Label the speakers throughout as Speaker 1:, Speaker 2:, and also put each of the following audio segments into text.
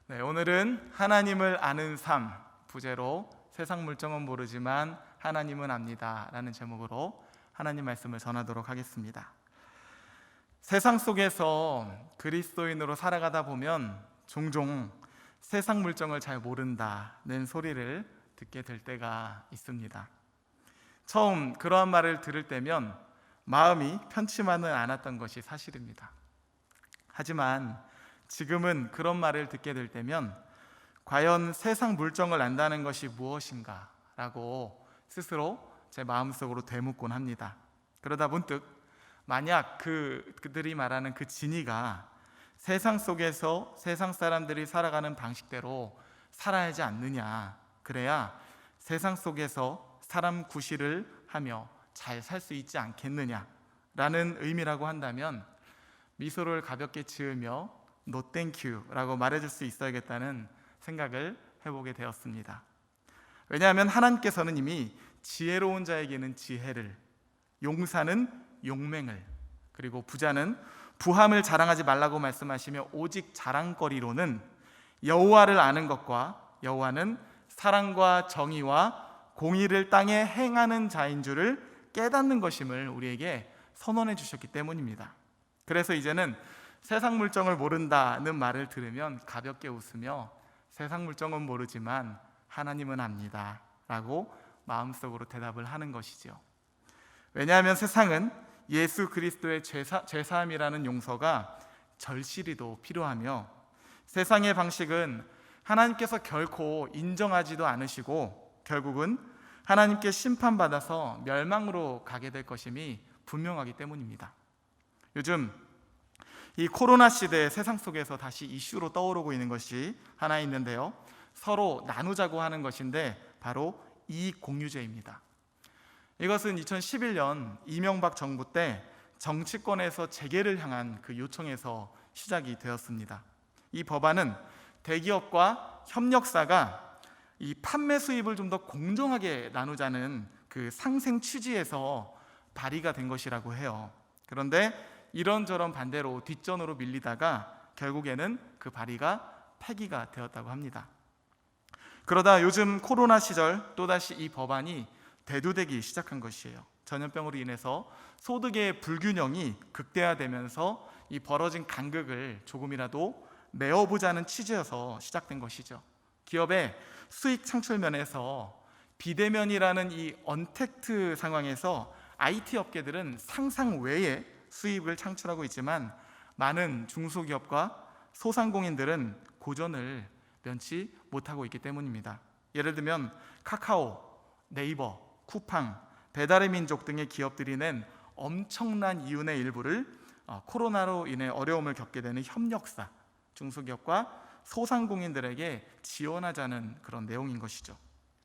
Speaker 1: 네, 오늘은 하나님을 아는 삶 부제로 세상 물정은 모르지만 하나님은 압니다 라는 제목으로 하나님 말씀을 전하도록 하겠습니다. 세상 속에서 그리스도인으로 살아가다 보면 종종 세상 물정을 잘 모른다는 소리를 듣게 될 때가 있습니다. 처음 그러한 말을 들을 때면 마음이 편치만은 않았던 것이 사실입니다. 하지만 지금은 그런 말을 듣게 될 때면 과연 세상 물정을 안다는 것이 무엇인가 라고 스스로 제 마음속으로 되묻곤 합니다. 그러다 문득 만약 그들이 말하는 그 진리가 세상 속에서 세상 사람들이 살아가는 방식대로 살아야 하지 않느냐, 그래야 세상 속에서 사람 구실을 하며 잘 살 수 있지 않겠느냐 라는 의미라고 한다면 미소를 가볍게 지으며 No thank you 라고 말해줄 수 있어야겠다는 생각을 해보게 되었습니다. 왜냐하면 하나님께서는 이미 지혜로운 자에게는 지혜를, 용사는 용맹을, 그리고 부자는 부함을 자랑하지 말라고 말씀하시며 오직 자랑거리로는 여호와를 아는 것과 여호와는 사랑과 정의와 공의를 땅에 행하는 자인 줄을 깨닫는 것임을 우리에게 선언해 주셨기 때문입니다. 그래서 이제는 세상 물정을 모른다는 말을 들으면 가볍게 웃으며 세상 물정은 모르지만 하나님은 압니다 라고 마음속으로 대답을 하는 것이죠. 왜냐하면 세상은 예수 그리스도의 죄사함이라는 용서가 절실히도 필요하며 세상의 방식은 하나님께서 결코 인정하지도 않으시고 결국은 하나님께 심판받아서 멸망으로 가게 될 것임이 분명하기 때문입니다. 요즘 이 코로나 시대의 세상 속에서 다시 이슈로 떠오르고 있는 것이 하나 있는데요, 서로 나누자고 하는 것인데 바로 이익공유제입니다. 이것은 2011년 이명박 정부 때 정치권에서 재계를 향한 그 요청에서 시작이 되었습니다. 이 법안은 대기업과 협력사가 이 판매 수입을 좀 더 공정하게 나누자는 그 상생 취지에서 발의가 된 것이라고 해요. 그런데 이런저런 반대로 뒷전으로 밀리다가 결국에는 그 발의가 폐기가 되었다고 합니다. 그러다 요즘 코로나 시절 또다시 이 법안이 대두되기 시작한 것이에요. 전염병으로 인해서 소득의 불균형이 극대화되면서 이 벌어진 간극을 조금이라도 메워보자는 취지여서 시작된 것이죠. 기업의 수익 창출 면에서 비대면이라는 이 언택트 상황에서 IT 업계들은 상상 외의 수입을 창출하고 있지만 많은 중소기업과 소상공인들은 고전을 면치 못하고 있기 때문입니다. 예를 들면 카카오, 네이버, 쿠팡, 배달의 민족 등의 기업들이 낸 엄청난 이윤의 일부를 코로나로 인해 어려움을 겪게 되는 협력사, 중소기업과 소상공인들에게 지원하자는 그런 내용인 것이죠.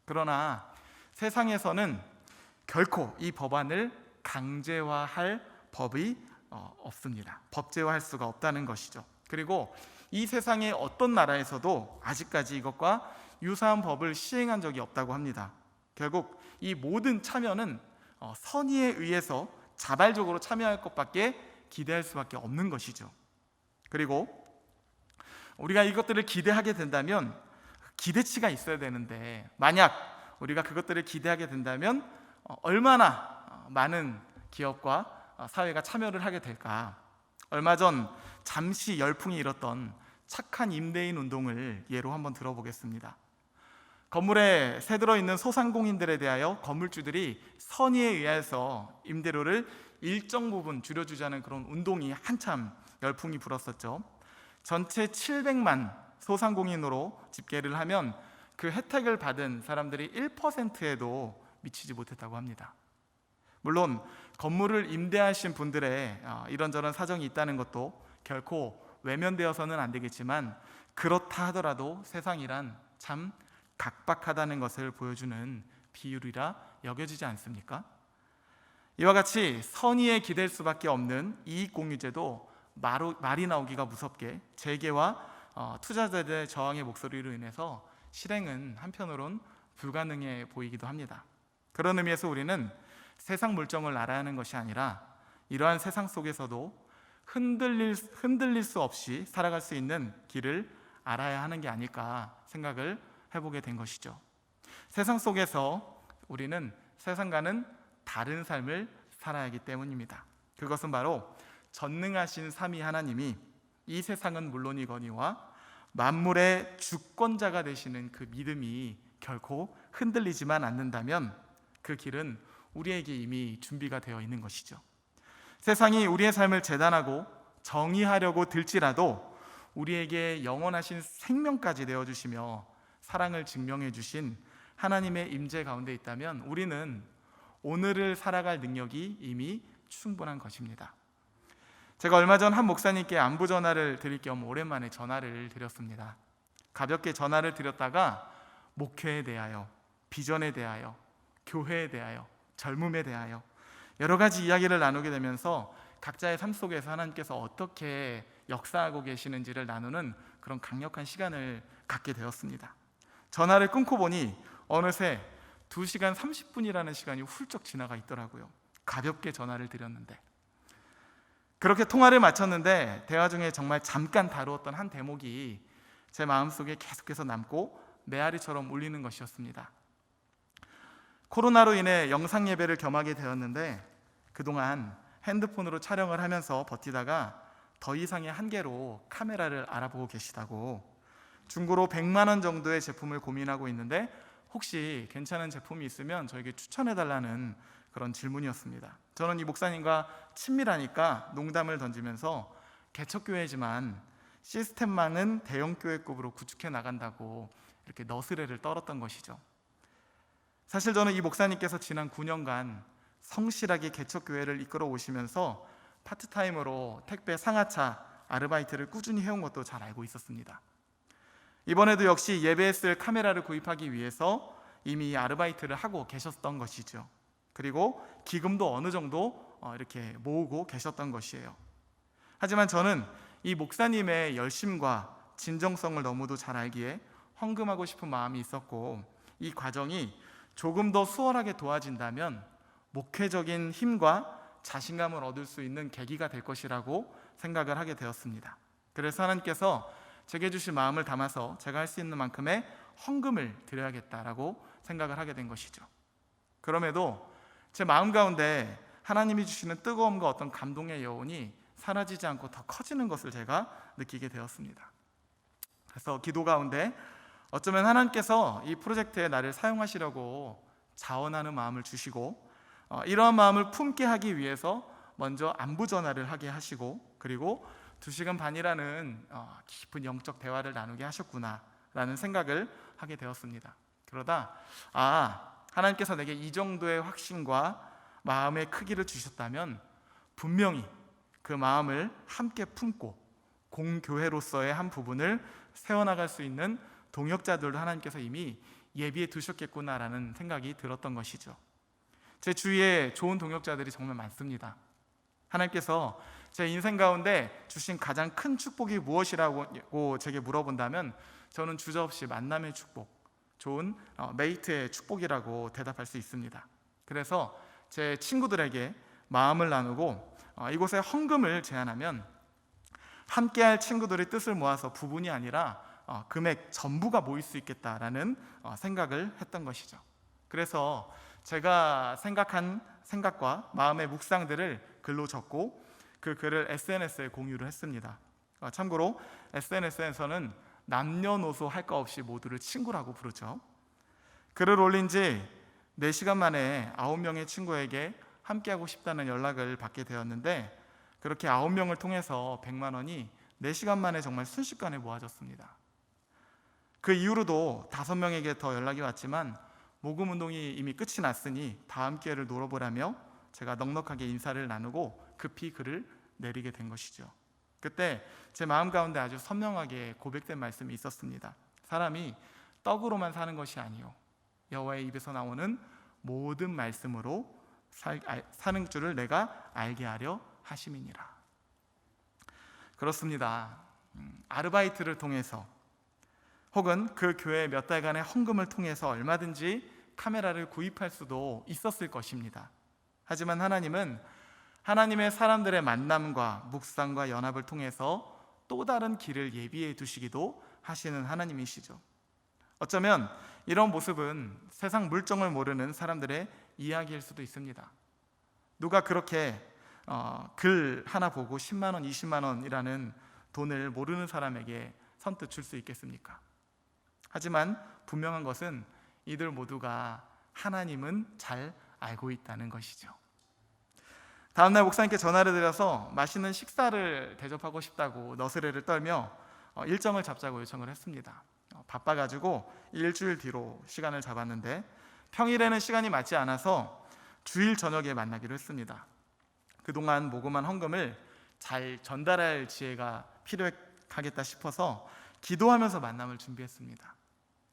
Speaker 1: 그러나 세상에서는 결코 이 법안을 강제화할 법이 없습니다. 법제화할 수가 없다는 것이죠. 그리고 이 세상의 어떤 나라에서도 아직까지 이것과 유사한 법을 시행한 적이 없다고 합니다. 결국 이 모든 참여는 선의에 의해서 자발적으로 참여할 것밖에 기대할 수밖에 없는 것이죠. 그리고 우리가 이것들을 기대하게 된다면 기대치가 있어야 되는데 만약 우리가 그것들을 기대하게 된다면 얼마나 많은 기업과 사회가 참여를 하게 될까? 얼마 전 잠시 열풍이 일었던 착한 임대인 운동을 예로 한번 들어보겠습니다. 건물에 새들어 있는 소상공인들에 대하여 건물주들이 선의에 의해서 임대료를 일정 부분 줄여주자는 그런 운동이 한참 열풍이 불었었죠. 전체 700만 소상공인으로 집계를 하면 그 혜택을 받은 사람들이 1%에도 미치지 못했다고 합니다. 물론 건물을 임대하신 분들의 이런저런 사정이 있다는 것도 결코 외면되어서는 안 되겠지만 그렇다 하더라도 세상이란 참 각박하다는 것을 보여주는 비율이라 여겨지지 않습니까? 이와 같이 선의에 기댈 수밖에 없는 이익공유제도 말이 나오기가 무섭게 재계와 투자자들의 저항의 목소리로 인해서 실행은 한편으론 불가능해 보이기도 합니다. 그런 의미에서 우리는 세상 물정을 알아야 하는 것이 아니라 이러한 세상 속에서도 흔들릴 수 없이 살아갈 수 있는 길을 알아야 하는 게 아닐까 생각을 해보게 된 것이죠. 세상 속에서 우리는 세상과는 다른 삶을 살아야 하기 때문입니다. 그것은 바로 전능하신 삼위 하나님이 이 세상은 물론이거니와 만물의 주권자가 되시는 그 믿음이 결코 흔들리지만 않는다면 그 길은 우리에게 이미 준비가 되어 있는 것이죠. 세상이 우리의 삶을 재단하고 정의하려고 들지라도 우리에게 영원하신 생명까지 내어주시며 사랑을 증명해 주신 하나님의 임재 가운데 있다면 우리는 오늘을 살아갈 능력이 이미 충분한 것입니다. 제가 얼마 전 한 목사님께 안부 전화를 드릴 겸 오랜만에 전화를 드렸습니다. 가볍게 전화를 드렸다가 목회에 대하여, 비전에 대하여, 교회에 대하여, 젊음에 대하여 여러 가지 이야기를 나누게 되면서 각자의 삶 속에서 하나님께서 어떻게 역사하고 계시는지를 나누는 그런 강력한 시간을 갖게 되었습니다. 전화를 끊고 보니 어느새 2시간 30분이라는 시간이 훌쩍 지나가 있더라고요. 가볍게 전화를 드렸는데. 그렇게 통화를 마쳤는데 대화 중에 정말 잠깐 다루었던 한 대목이 제 마음속에 계속해서 남고 메아리처럼 울리는 것이었습니다. 코로나로 인해 영상 예배를 겸하게 되었는데 그동안 핸드폰으로 촬영을 하면서 버티다가 더 이상의 한계로 카메라를 알아보고 계시다고, 중고로 100만 원 정도의 제품을 고민하고 있는데 혹시 괜찮은 제품이 있으면 저에게 추천해달라는 그런 질문이었습니다. 저는 이 목사님과 친밀하니까 농담을 던지면서 개척교회지만 시스템망은 대형교회급으로 구축해 나간다고 이렇게 너스레를 떨었던 것이죠. 사실 저는 이 목사님께서 지난 9년간 성실하게 개척교회를 이끌어 오시면서 파트타임으로 택배 상하차 아르바이트를 꾸준히 해온 것도 잘 알고 있었습니다. 이번에도 역시 예배에 쓸 카메라를 구입하기 위해서 이미 아르바이트를 하고 계셨던 것이죠. 그리고 기금도 어느 정도 이렇게 모으고 계셨던 것이에요. 하지만 저는 이 목사님의 열심과 진정성을 너무도 잘 알기에 헌금하고 싶은 마음이 있었고, 이 과정이 조금 더 수월하게 도와진다면 목회적인 힘과 자신감을 얻을 수 있는 계기가 될 것이라고 생각을 하게 되었습니다. 그래서 하나님께서 제게 주신 마음을 담아서 제가 할 수 있는 만큼의 헌금을 드려야겠다라고 생각을 하게 된 것이죠. 그럼에도 제 마음 가운데 하나님이 주시는 뜨거움과 어떤 감동의 여운이 사라지지 않고 더 커지는 것을 제가 느끼게 되었습니다. 그래서 기도 가운데 어쩌면 하나님께서 이 프로젝트에 나를 사용하시려고 자원하는 마음을 주시고, 이러한 마음을 품게 하기 위해서 먼저 안부 전화를 하게 하시고, 그리고 2시간 반이라는 깊은 영적 대화를 나누게 하셨구나 라는 생각을 하게 되었습니다. 그러다 하나님께서 내게 이 정도의 확신과 마음의 크기를 주셨다면 분명히 그 마음을 함께 품고 공교회로서의 한 부분을 세워나갈 수 있는 동역자들도 하나님께서 이미 예비해 두셨겠구나라는 생각이 들었던 것이죠. 제 주위에 좋은 동역자들이 정말 많습니다. 하나님께서 제 인생 가운데 주신 가장 큰 축복이 무엇이라고 제게 물어본다면 저는 주저없이 만남의 축복, 좋은 메이트의 축복이라고 대답할 수 있습니다. 그래서 제 친구들에게 마음을 나누고 이곳에 헌금을 제안하면 함께할 친구들의 뜻을 모아서 부분이 아니라 금액 전부가 모일 수 있겠다라는 생각을 했던 것이죠. 그래서 제가 생각한 생각과 마음의 묵상들을 글로 적고 그 글을 SNS에 공유를 했습니다. 참고로 SNS에서는 남녀노소 할 것 없이 모두를 친구라고 부르죠. 글을 올린 지 4시간 만에 9명의 친구에게 함께하고 싶다는 연락을 받게 되었는데, 그렇게 9명을 통해서 100만 원이 4시간 만에 정말 순식간에 모아졌습니다. 그 이후로도 5명에게 더 연락이 왔지만 모금 운동이 이미 끝이 났으니 다음 기회를 노려보라며 제가 넉넉하게 인사를 나누고 급히 글을 내리게 된 것이죠. 그때 제 마음 가운데 아주 선명하게 고백된 말씀이 있었습니다. 사람이 떡으로만 사는 것이 아니요 여호와의 입에서 나오는 모든 말씀으로 사는 줄을 내가 알게 하려 하심이니라. 그렇습니다. 아르바이트를 통해서 혹은 그 교회 몇 달간의 헌금을 통해서 얼마든지 카메라를 구입할 수도 있었을 것입니다. 하지만 하나님은 하나님의 사람들의 만남과 묵상과 연합을 통해서 또 다른 길을 예비해 두시기도 하시는 하나님이시죠. 어쩌면 이런 모습은 세상 물정을 모르는 사람들의 이야기일 수도 있습니다. 누가 그렇게 글 하나 보고 10만 원, 20만 원이라는 돈을 모르는 사람에게 선뜻 줄 수 있겠습니까? 하지만 분명한 것은 이들 모두가 하나님은 잘 알고 있다는 것이죠. 다음날 목사님께 전화를 드려서 맛있는 식사를 대접하고 싶다고 너스레를 떨며 일정을 잡자고 요청을 했습니다. 바빠가지고 일주일 뒤로 시간을 잡았는데 평일에는 시간이 맞지 않아서 주일 저녁에 만나기로 했습니다. 그동안 모금한 헌금을 잘 전달할 지혜가 필요하겠다 싶어서 기도하면서 만남을 준비했습니다.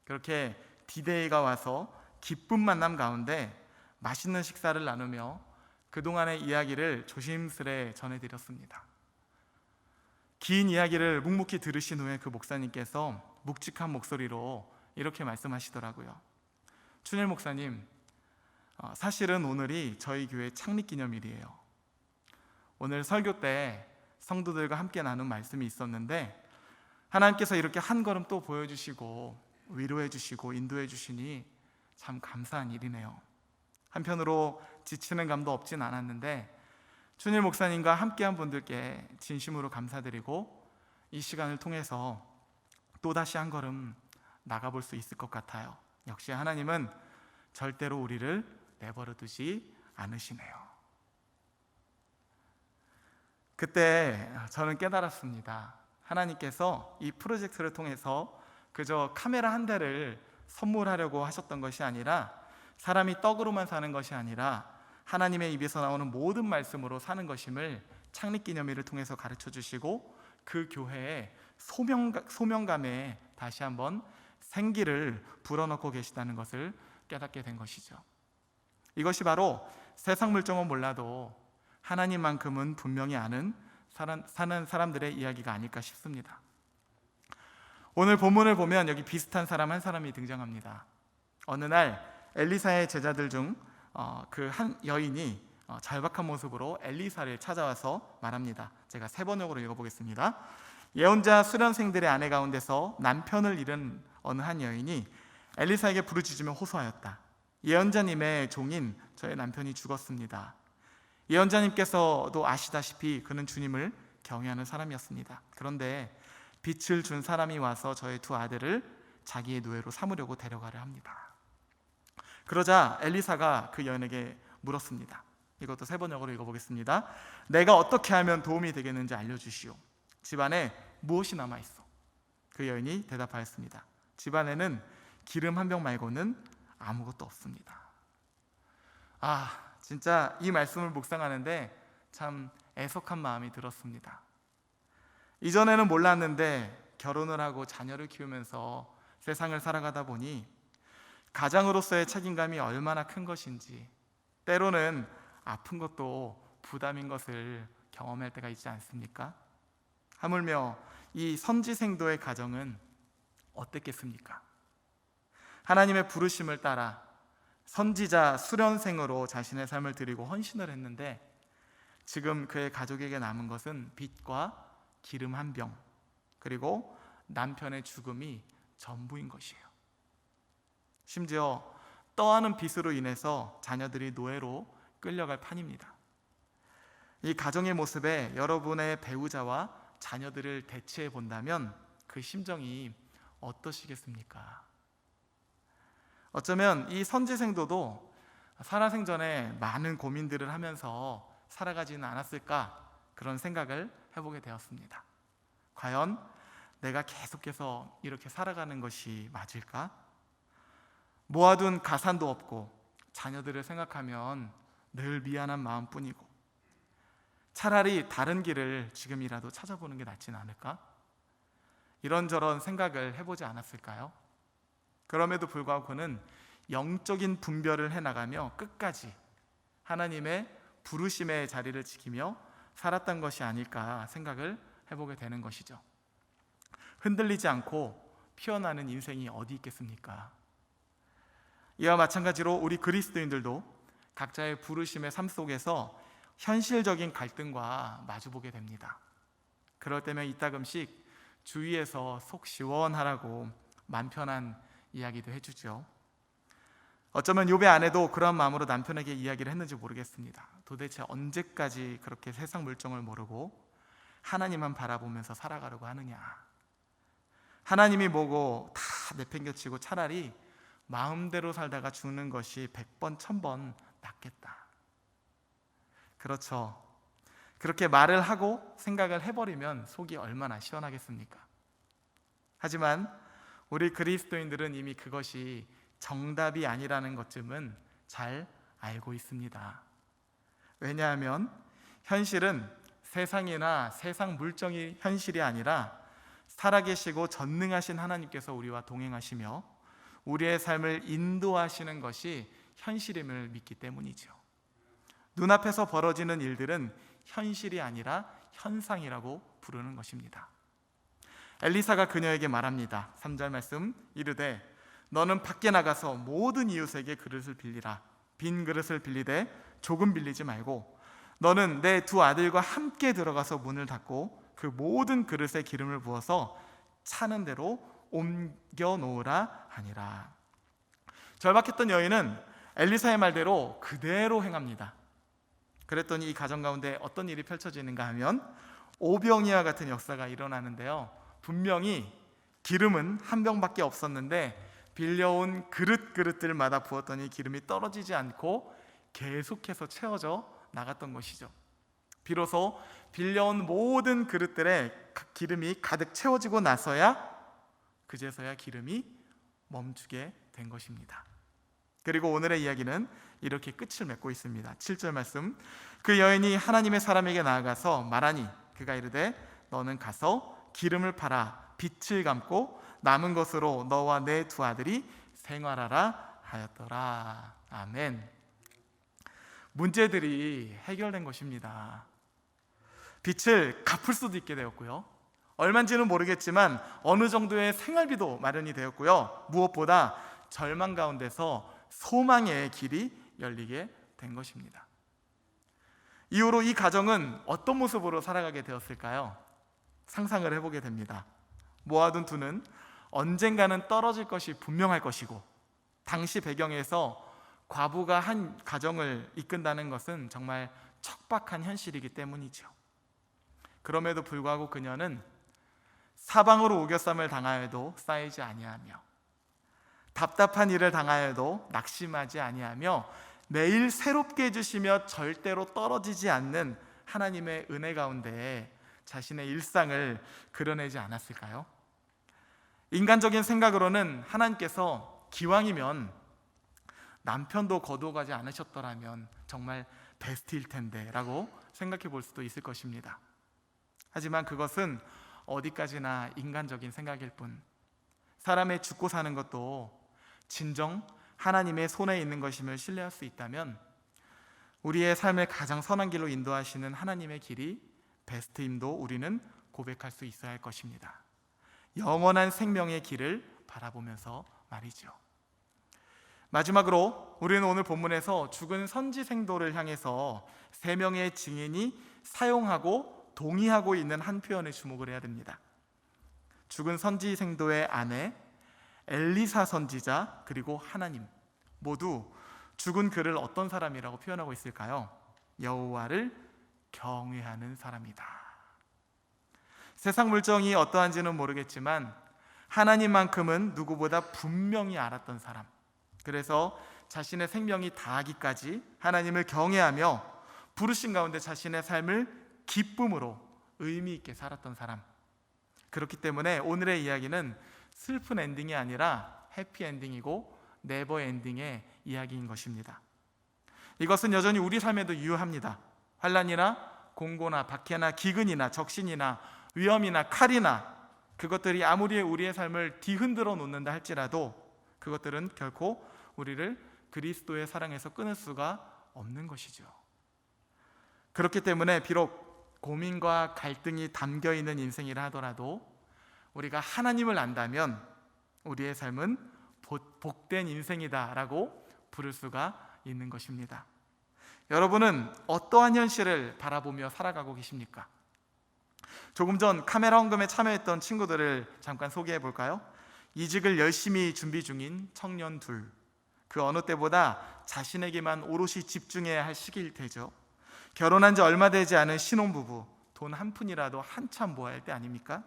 Speaker 1: 그렇게 디데이가 와서 기쁜 만남 가운데 맛있는 식사를 나누며 그동안의 이야기를 조심스레 전해드렸습니다. 긴 이야기를 묵묵히 들으신 후에 그 목사님께서 묵직한 목소리로 이렇게 말씀하시더라고요. 춘일 목사님, 사실은 오늘이 저희 교회 창립기념일이에요. 오늘 설교 때 성도들과 함께 나눈 말씀이 있었는데 하나님께서 이렇게 한 걸음 또 보여주시고 위로해 주시고 인도해 주시니 참 감사한 일이네요. 한편으로 지치는 감도 없진 않았는데 춘일 목사님과 함께한 분들께 진심으로 감사드리고 이 시간을 통해서 또다시 한 걸음 나가볼 수 있을 것 같아요. 역시 하나님은 절대로 우리를 내버려 두지 않으시네요. 그때 저는 깨달았습니다. 하나님께서 이 프로젝트를 통해서 그저 카메라 한 대를 선물하려고 하셨던 것이 아니라 사람이 떡으로만 사는 것이 아니라 하나님의 입에서 나오는 모든 말씀으로 사는 것임을 창립기념일을 통해서 가르쳐 주시고 그 교회에 소명감에 다시 한번 생기를 불어넣고 계시다는 것을 깨닫게 된 것이죠. 이것이 바로 세상 물정은 몰라도 하나님만큼은 분명히 아는 사는 사람들의 이야기가 아닐까 싶습니다. 오늘 본문을 보면 여기 비슷한 사람 한 사람이 등장합니다. 어느 날 엘리사의 제자들 중 그 한 여인이 절박한 모습으로 엘리사를 찾아와서 말합니다. 제가 세 번역으로 읽어보겠습니다. 예언자 수련생들의 아내 가운데서 남편을 잃은 어느 한 여인이 엘리사에게 부르짖으며 호소하였다. 예언자님의 종인 저의 남편이 죽었습니다. 예언자님께서도 아시다시피 그는 주님을 경외하는 사람이었습니다. 그런데 빛을 준 사람이 와서 저의 두 아들을 자기의 노예로 삼으려고 데려가려 합니다. 그러자 엘리사가 그 여인에게 물었습니다. 이것도 세 번역으로 읽어보겠습니다. 내가 어떻게 하면 도움이 되겠는지 알려주시오. 집안에 무엇이 남아있어? 그 여인이 대답하였습니다. 집안에는 기름 한 병 말고는 아무것도 없습니다. 진짜 이 말씀을 묵상하는데 참 애석한 마음이 들었습니다. 이전에는 몰랐는데 결혼을 하고 자녀를 키우면서 세상을 살아가다 보니 가장으로서의 책임감이 얼마나 큰 것인지, 때로는 아픈 것도 부담인 것을 경험할 때가 있지 않습니까? 하물며 이 선지생도의 가정은 어땠겠습니까? 하나님의 부르심을 따라 선지자 수련생으로 자신의 삶을 드리고 헌신을 했는데 지금 그의 가족에게 남은 것은 빛과 기름 한 병, 그리고 남편의 죽음이 전부인 것이에요. 심지어 떠하는 빛으로 인해서 자녀들이 노예로 끌려갈 판입니다. 이 가정의 모습에 여러분의 배우자와 자녀들을 대체해 본다면 그 심정이 어떠시겠습니까? 어쩌면 이 선지생도도 살아생전에 많은 고민들을 하면서 살아가지는 않았을까, 그런 생각을 해보게 되었습니다. 과연 내가 계속해서 이렇게 살아가는 것이 맞을까? 모아둔 가산도 없고 자녀들을 생각하면 늘 미안한 마음뿐이고 차라리 다른 길을 지금이라도 찾아보는 게 낫지는 않을까? 이런저런 생각을 해보지 않았을까요? 그럼에도 불구하고 그는 영적인 분별을 해나가며 끝까지 하나님의 부르심의 자리를 지키며 살았던 것이 아닐까 생각을 해보게 되는 것이죠. 흔들리지 않고 피어나는 인생이 어디 있겠습니까? 이와 마찬가지로 우리 그리스도인들도 각자의 부르심의 삶 속에서 현실적인 갈등과 마주보게 됩니다. 그럴 때면 이따금씩 주위에서 속 시원하라고 맘 편한 이야기도 해주죠. 어쩌면 욥의 아내도 그런 마음으로 남편에게 이야기를 했는지 모르겠습니다. 도대체 언제까지 그렇게 세상 물정을 모르고 하나님만 바라보면서 살아가려고 하느냐. 하나님이 뭐고 다 내팽겨치고 차라리 마음대로 살다가 죽는 것이 100번 1000번 낫겠다. 그렇죠. 그렇게 말을 하고 생각을 해버리면 속이 얼마나 시원하겠습니까? 하지만 우리 그리스도인들은 이미 그것이 정답이 아니라는 것쯤은 잘 알고 있습니다. 왜냐하면 현실은 세상이나 세상 물정이 현실이 아니라 살아계시고 전능하신 하나님께서 우리와 동행하시며 우리의 삶을 인도하시는 것이 현실임을 믿기 때문이죠. 눈앞에서 벌어지는 일들은 현실이 아니라 현상이라고 부르는 것입니다. 엘리사가 그녀에게 말합니다. 3절 말씀, 이르되 너는 밖에 나가서 모든 이웃에게 그릇을 빌리라. 빈 그릇을 빌리되 조금 빌리지 말고 너는 내 두 아들과 함께 들어가서 문을 닫고 그 모든 그릇에 기름을 부어서 차는 대로 옮겨 놓으라 하니라. 절박했던 여인은 엘리사의 말대로 그대로 행합니다. 그랬더니 이 가정 가운데 어떤 일이 펼쳐지는가 하면 오병이와 같은 역사가 일어나는데요. 분명히 기름은 한 병밖에 없었는데 빌려온 그릇들마다 부었더니 기름이 떨어지지 않고 계속해서 채워져 나갔던 것이죠. 비로소 빌려온 모든 그릇들에 기름이 가득 채워지고 나서야 그제서야 기름이 멈추게 된 것입니다. 그리고 오늘의 이야기는 이렇게 끝을 맺고 있습니다. 7절 말씀, 그 여인이 하나님의 사람에게 나아가서 말하니 그가 이르되 너는 가서 기름을 팔아 빚을 갚고 남은 것으로 너와 내 두 아들이 생활하라 하였더라. 아멘. 문제들이 해결된 것입니다. 빚을 갚을 수도 있게 되었고요, 얼마인지는 모르겠지만 어느 정도의 생활비도 마련이 되었고요, 무엇보다 절망 가운데서 소망의 길이 열리게 된 것입니다. 이후로 이 가정은 어떤 모습으로 살아가게 되었을까요? 상상을 해보게 됩니다. 모아둔 돈은 언젠가는 떨어질 것이 분명할 것이고, 당시 배경에서 과부가 한 가정을 이끈다는 것은 정말 척박한 현실이기 때문이죠. 그럼에도 불구하고 그녀는 사방으로 우겨쌈을 당하여도 쌓이지 아니하며 답답한 일을 당하여도 낙심하지 아니하며 매일 새롭게 해주시며 절대로 떨어지지 않는 하나님의 은혜 가운데 자신의 일상을 그려내지 않았을까요? 인간적인 생각으로는 하나님께서 기왕이면 남편도 거두어가지 않으셨더라면 정말 베스트일 텐데 라고 생각해 볼 수도 있을 것입니다. 하지만 그것은 어디까지나 인간적인 생각일 뿐, 사람의 죽고 사는 것도 진정 하나님의 손에 있는 것임을 신뢰할 수 있다면 우리의 삶을 가장 선한 길로 인도하시는 하나님의 길이 베스트임도 우리는 고백할 수 있어야 할 것입니다. 영원한 생명의 길을 바라보면서 말이죠. 마지막으로 우리는 오늘 본문에서 죽은 선지생도를 향해서 3명의 증인이 사용하고 동의하고 있는 한 표현에 주목을 해야 됩니다. 죽은 선지생도의 아내 엘리사 선지자 그리고 하나님, 모두 죽은 그를 어떤 사람이라고 표현하고 있을까요? 여호와를 경외하는 사람이다. 세상 물정이 어떠한지는 모르겠지만 하나님만큼은 누구보다 분명히 알았던 사람, 그래서 자신의 생명이 다하기까지 하나님을 경외하며 부르신 가운데 자신의 삶을 기쁨으로 의미 있게 살았던 사람. 그렇기 때문에 오늘의 이야기는 슬픈 엔딩이 아니라 해피 엔딩이고 네버 엔딩의 이야기인 것입니다. 이것은 여전히 우리 삶에도 유효합니다. 환난이나 공고나 박해나 기근이나 적신이나 위험이나 칼이나 그것들이 아무리 우리의 삶을 뒤흔들어 놓는다 할지라도 그것들은 결코 우리를 그리스도의 사랑에서 끊을 수가 없는 것이죠. 그렇기 때문에 비록 고민과 갈등이 담겨있는 인생이라 하더라도 우리가 하나님을 안다면 우리의 삶은 복된 인생이다 라고 부를 수가 있는 것입니다. 여러분은 어떠한 현실을 바라보며 살아가고 계십니까? 조금 전 카메라 헌금에 참여했던 친구들을 잠깐 소개해 볼까요? 이직을 열심히 준비 중인 청년 둘, 그 어느 때보다 자신에게만 오롯이 집중해야 할 시기일 테죠. 결혼한 지 얼마 되지 않은 신혼부부, 돈 한 푼이라도 한참 모아야 할 때 아닙니까?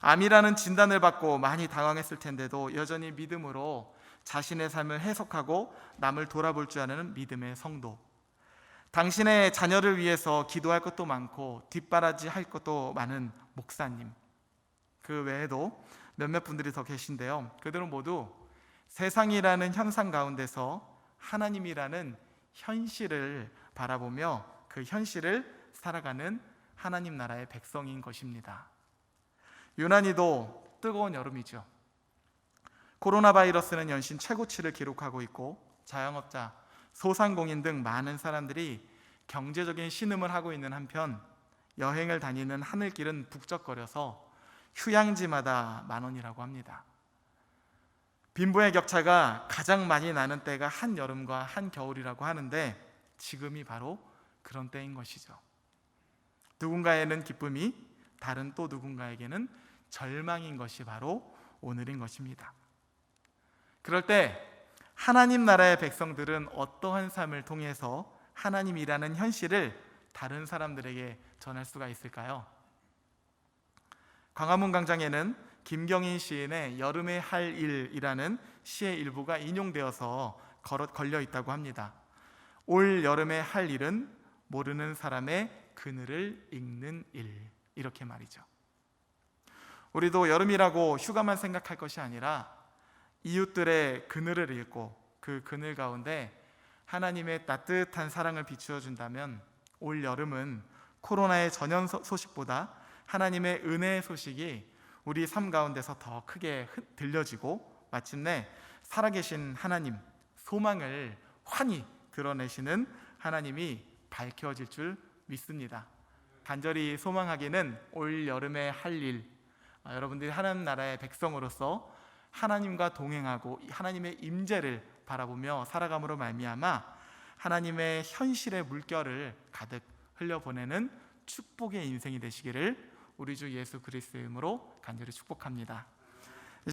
Speaker 1: 암이라는 진단을 받고 많이 당황했을 텐데도 여전히 믿음으로 자신의 삶을 해석하고 남을 돌아볼 줄 아는 믿음의 성도, 당신의 자녀를 위해서 기도할 것도 많고 뒷바라지 할 것도 많은 목사님, 그 외에도 몇몇 분들이 더 계신데요. 그들은 모두 세상이라는 현상 가운데서 하나님이라는 현실을 바라보며 그 현실을 살아가는 하나님 나라의 백성인 것입니다. 유난히도 뜨거운 여름이죠. 코로나 바이러스는 연신 최고치를 기록하고 있고 자영업자, 소상공인 등 많은 사람들이 경제적인 신음을 하고 있는 한편 여행을 다니는 하늘길은 북적거려서 휴양지마다 10,000원이라고 합니다. 빈부의 격차가 가장 많이 나는 때가 한여름과 한겨울이라고 하는데 지금이 바로 그런 때인 것이죠. 누군가에는 기쁨이, 다른 또 누군가에게는 절망인 것이 바로 오늘인 것입니다. 그럴 때 하나님 나라의 백성들은 어떠한 삶을 통해서 하나님이라는 현실을 다른 사람들에게 전할 수가 있을까요? 광화문 광장에는 김경인 시인의 여름에 할 일이라는 시의 일부가 인용되어서 걸려 있다고 합니다. 올 여름에 할 일은 모르는 사람의 그늘을 읽는 일, 이렇게 말이죠. 우리도 여름이라고 휴가만 생각할 것이 아니라 이웃들의 그늘을 읽고 그 그늘 가운데 하나님의 따뜻한 사랑을 비추어 준다면 올 여름은 코로나의 전염 소식보다 하나님의 은혜의 소식이 우리 삶 가운데서 더 크게 들려지고 마침내 살아계신 하나님, 소망을 환히 드러내시는 하나님이 밝혀질 줄 믿습니다. 간절히 소망하기는 올 여름에 할 일, 여러분들이 하나님 나라의 백성으로서 하나님과 동행하고 하나님의 임재를 바라보며 살아감으로 말미암아 하나님의 현실의 물결을 가득 흘려보내는 축복의 인생이 되시기를 우리 주 예수 그리스도의 이름으로 간절히 축복합니다.